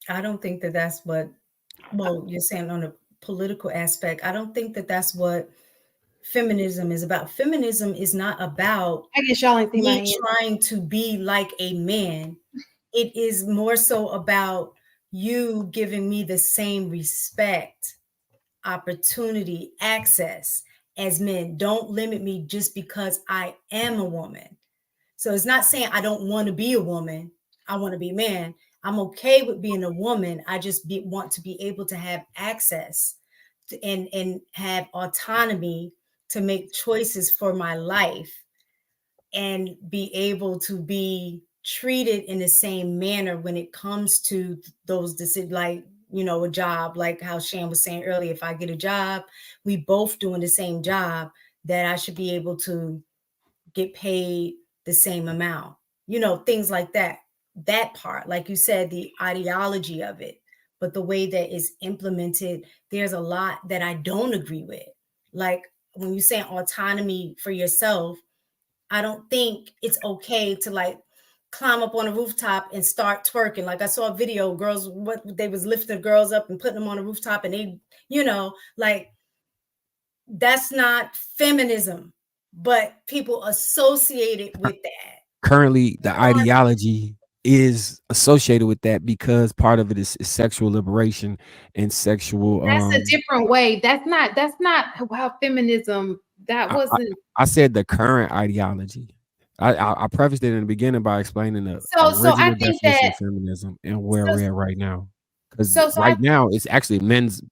I don't think that that's what, well, you're saying on a political aspect, I don't think that that's what feminism is about. Feminism is not about I guess y'all ain't see my me hand. trying to be like a man. It is more so about you giving me the same respect, opportunity, access as men. Don't limit me just because I am a woman. So it's not saying I don't want to be a woman. I want to be a man. I'm okay with being a woman. I just want to be able to have access and have autonomy to make choices for my life and be able to be treated in the same manner when it comes to those decisions, like, you know, a job, like how Shan was saying earlier. If I get a job, we both doing the same job, that I should be able to get paid the same amount, you know, things like that. That part, like you said, the ideology of it, but the way that it's implemented, there's a lot that I don't agree with. Like when you say autonomy for yourself, I don't think it's okay to like climb up on a rooftop and start twerking. Like I saw a video, girls, what they was lifting the girls up and putting them on a rooftop, and they, you know, like that's not feminism, but people associate it with that. Currently, the ideology is associated with that because part of it is sexual liberation and sexual. That's a different way. That's not how feminism. That I, I, wasn't. I said the current ideology. I prefaced it in the beginning by explaining the So I original think definition that. of feminism and where So we're at right now. Because so I right now it's actually men's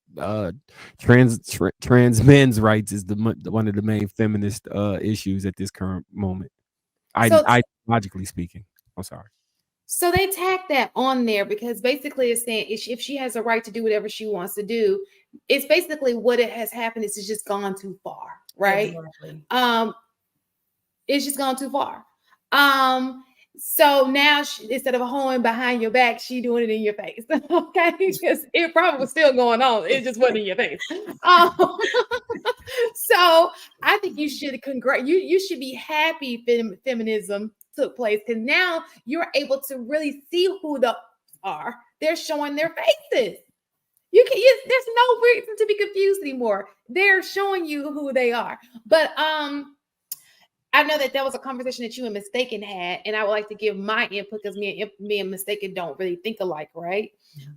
trans men's rights is one of the main feminist issues at this current moment. so Ideologically speaking. I'm sorry. so they tack that on there because basically it's saying if she has a right to do whatever she wants to do, it's basically what it has happened is it's just gone too far, right? Exactly. It's just gone too far. So now instead of hoeing behind your back, she doing it in your face. Okay, because it probably was still going on. It just wasn't in your face. Um, so I think you should you should be happy feminism took place because now you're able to really see who the are. They're showing their faces. There's no reason to be confused anymore. They're showing you who they are. But I know that was a conversation that you and Mistaken had, and I would like to give my input because me and Mistaken don't really think alike, right?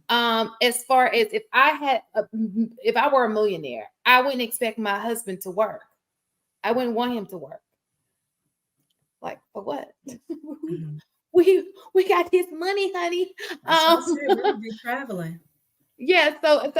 As far as if I were a millionaire, I wouldn't expect my husband to work. I wouldn't want him to work. Like for what? Mm-hmm. we got this money, honey. That's what I said. We would be traveling. Yeah, I'm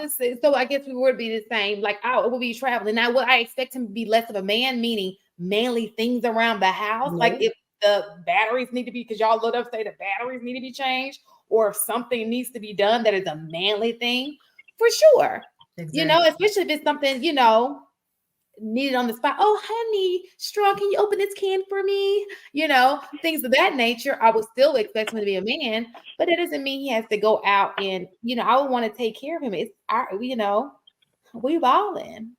just saying, so I guess we would be the same. Like I would be traveling. Now, would I expect him to be less of a man, meaning manly things around the house? Like Nope. if the batteries need to be, because y'all let us say the batteries need to be changed, or if something needs to be done that is a manly thing, for sure. Exactly. Especially if it's something, needed on the spot. Oh, honey, Straw, can you open this can for me? Things of that nature. I would still expect him to be a man, but it doesn't mean he has to go out and, I would want to take care of him. It's our, we balling.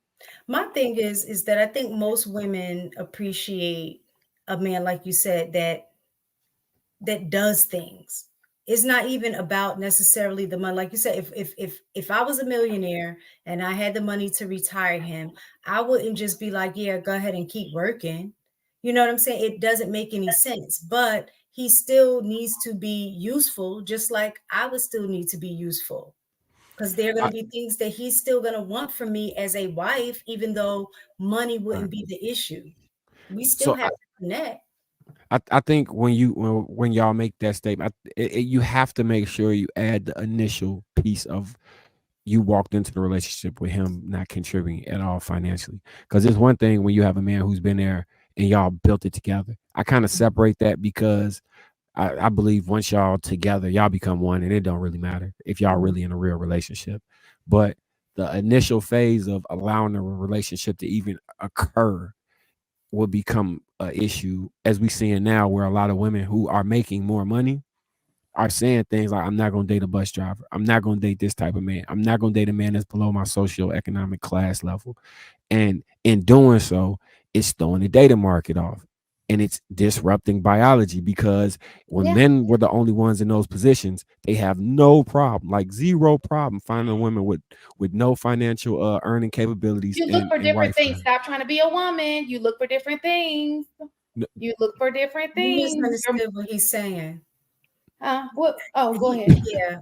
My thing is that I think most women appreciate a man, like you said, that does things. It's not even about necessarily the money. Like you said, if I was a millionaire and I had the money to retire him, I wouldn't just be like, yeah, go ahead and keep working. You know what I'm saying? It doesn't make any sense. But he still needs to be useful, just like I would still need to be useful. Because there are going I, to be things that he's still going to want from me as a wife, even though money right. wouldn't be the issue. We still So have to connect. I think when y'all make that statement, you have to make sure you add the initial piece of you walked into the relationship with him not contributing at all financially. Because it's one thing when you have a man who's been there and y'all built it together. I kind of separate that because I believe once y'all together, y'all become one, and it don't really matter if y'all really in a real relationship. But the initial phase of allowing a relationship to even occur will become a issue, as we seeing now, where a lot of women who are making more money are saying things like, I'm not going to date a bus driver. I'm not going to date this type of man. I'm not going to date a man that's below my socioeconomic class level. And in doing so, it's throwing the dating market off. and it's disrupting biology because when men were the only ones in those positions, they have no problem, like zero problem finding women with no financial earning capabilities You look for and different wife for things. them. Stop trying to be a woman. You look for different things. N- You look for different You things. misunderstood what he's saying. What? Oh, go ahead. Yeah,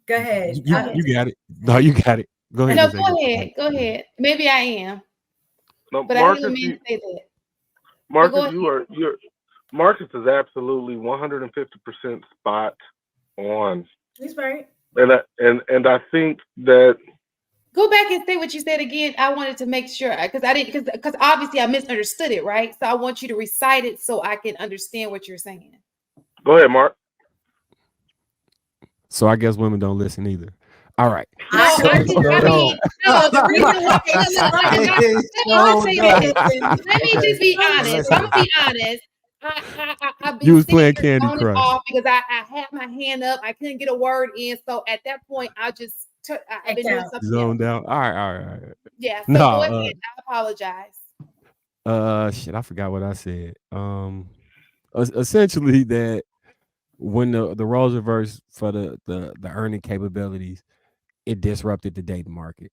go ahead. Go you ahead. you got it. No, you got it. Go ahead No, and say go it. ahead. Go ahead. Maybe I am, No, but I didn't mean to say that. But go Marcus, ahead. you're Marcus is absolutely 150% spot on, He's right. and I think that Go back and say what you said again. I wanted to make sure because I didn't because obviously I misunderstood it, right? So I want you to recite it so I can understand what you're saying. go ahead, Mark. So I guess women don't listen either. All right. No, I So I just, I disagree. mean, no, the reason why, Okay, I'll some say men this. listen. Let me just be honest. I'm gonna be honest. I've you been was sitting playing here Candy zoning Crush. off because I had my hand up. I couldn't get a word in. So at that point, I've been Checked doing out. something else. Zoned out. All right. Yeah. So go No, ahead. I apologize. shit, I forgot what I said. Essentially that when the roles reversed for the earning capabilities, it disrupted the dating market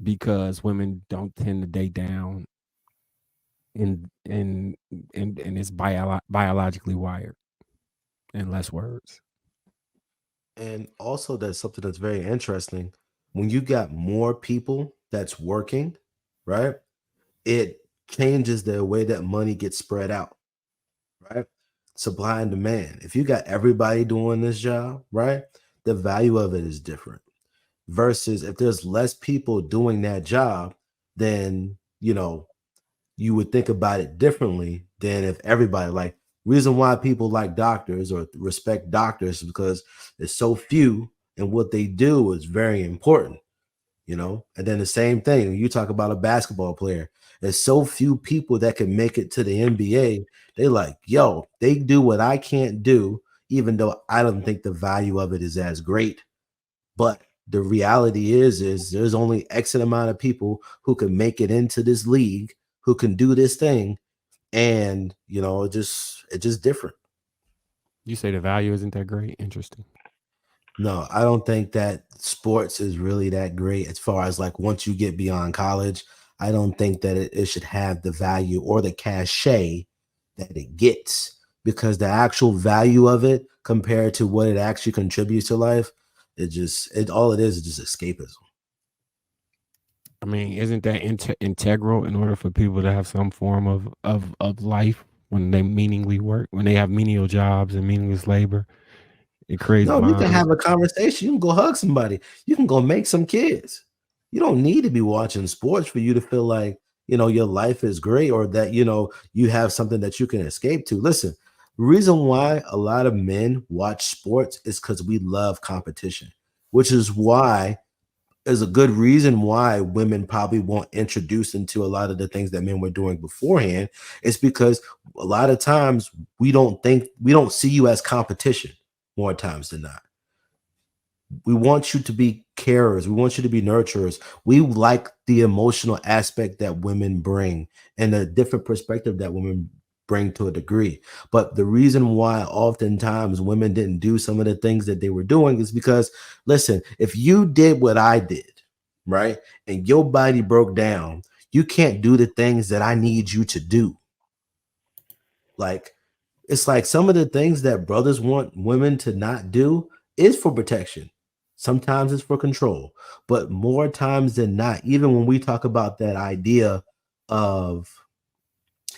because women don't tend to date down and it's biologically wired in less words. And also, that's something that's very interesting. When you got more people that's working, right? It changes the way that money gets spread out, right? Supply and demand. If you got everybody doing this job, right? The value of it is different. Versus if there's less people doing that job, then you would think about it differently than if everybody like reason why people like doctors or respect doctors is because there's so few and what they do is very important. And then the same thing when you talk about a basketball player, there's so few people that can make it to the NBA. They like, yo, they do what I can't do, even though I don't think the value of it is as great. But the reality is there's only X amount of people who can make it into this league, who can do this thing, and it's just different. You say the value isn't that great? Interesting. No, I don't think that sports is really that great as far as like once you get beyond college. I don't think that it should have the value or the cachet that it gets because the actual value of it compared to what it actually contributes to life, it all it is just escapism. I mean, isn't that integral in order for people to have some form of life when they meaningly work, when they have menial jobs and meaningless labor? It creates No, you can bonds. have a conversation. You can go hug somebody. You can go make some kids. You don't need to be watching sports for you to feel like, your life is great or that, you have something that you can escape to. Listen, the reason why a lot of men watch sports is because we love competition, which is why is a good reason why women probably won't introduce into a lot of the things that men were doing beforehand. It's because a lot of times we don't see you as competition more times than not. We want you to be carers. We want you to be nurturers. We like the emotional aspect that women bring and the different perspective that women bring to a degree. But the reason why oftentimes women didn't do some of the things that they were doing is because, listen, if you did what I did, right, and your body broke down, you can't do the things that I need you to do. Like, it's like some of the things that brothers want women to not do is for protection. Sometimes it's for control, but more times than not, even when we talk about that idea of,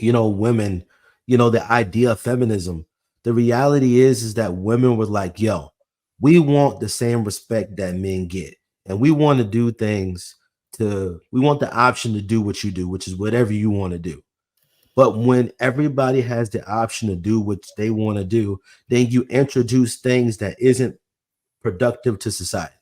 women, the idea of feminism, the reality is that women were like, yo, we want the same respect that men get. And we want to do things we want the option to do what you do, which is whatever you want to do. But when everybody has the option to do what they want to do, then you introduce things that isn't productive to society,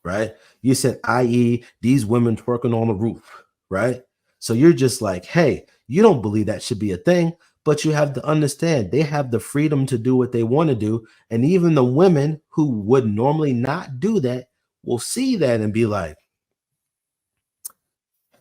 right? You said, i.e., these women twerking on the roof, right? So you're just like, hey, you don't believe that should be a thing, but you have to understand they have the freedom to do what they want to do. And even the women who would normally not do that will see that and be like,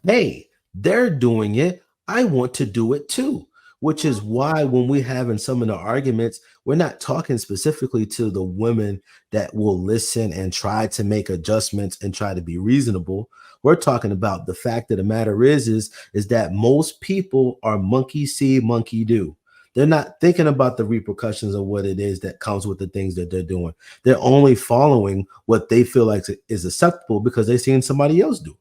hey, they're doing it. I want to do it too. which is why when we having some of the arguments, we're not talking specifically to the women that will listen and try to make adjustments and try to be reasonable. We're talking about the fact of the matter is that most people are monkey see, monkey do. They're not thinking about the repercussions of what it is that comes with the things that they're doing. They're only following what they feel like is acceptable because they've seen somebody else do.